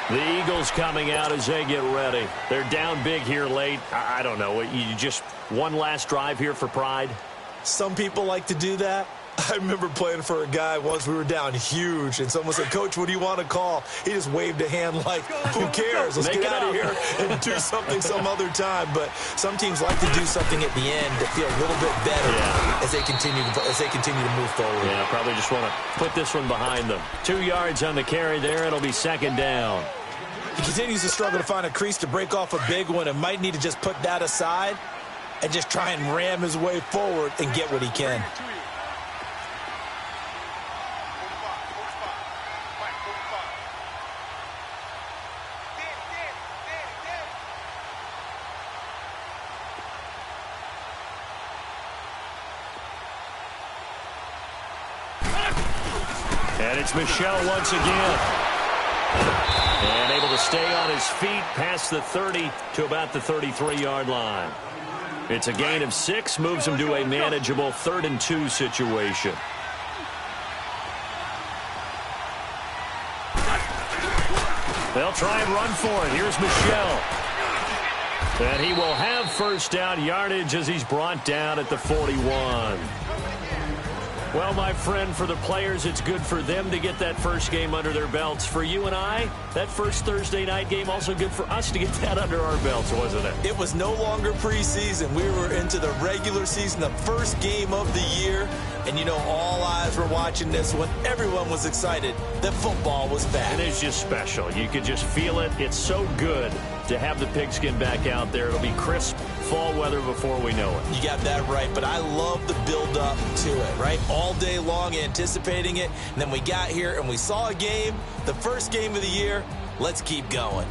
The Eagles coming out as they get ready. They're down big here late. I don't know. You just one last drive here for pride? Some people like to do that. I remember playing for a guy once. We were down huge, and someone said, "Coach, what do you want to call?" He just waved a hand like, who cares? Let's get out of here and do something some other time. But some teams like to do something at the end to feel a little bit better as they continue to move forward. Yeah, probably just want to put this one behind them. 2 yards on the carry there. It'll be second down. He continues to struggle to find a crease to break off a big one, and might need to just put that aside and just try and ram his way forward and get what he can. And it's Michel once again. And able to stay on his feet past the 30 to about the 33-yard line. It's a gain of 6, moves him to a manageable 3rd and 2 situation. They'll try and run for it. Here's Michel. And he will have first down yardage as he's brought down at the 41. Well, my friend, for the players, it's good for them to get that first game under their belts. For you and I, that first Thursday night game, also good for us to get that under our belts, wasn't it? It was no longer preseason. We were into the regular season, the first game of the year. And, you know, all eyes were watching this one. Everyone was excited that football was back. And it's just special. You could just feel it. It's so good to have the pigskin back out there. It'll be crisp fall weather before we know it. You got that right, but I love the build-up to it, right? All day long anticipating it, and then we got here and we saw a game, the first game of the year. Let's keep going.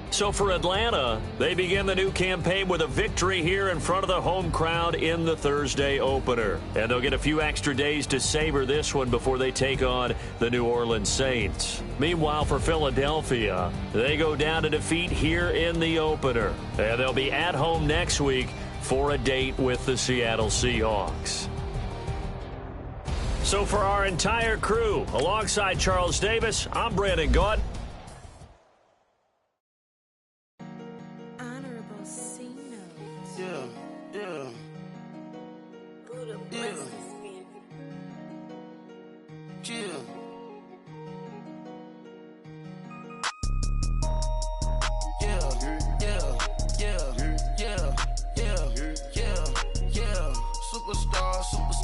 So for Atlanta, they begin the new campaign with a victory here in front of the home crowd in the Thursday opener. And they'll get a few extra days to savor this one before they take on the New Orleans Saints. Meanwhile, for Philadelphia, they go down to defeat here in the opener. And they'll be at home next week for a date with the Seattle Seahawks. So for our entire crew, alongside Charles Davis, I'm Brandon Gaud. Honorable C notes. Yeah. Superstar.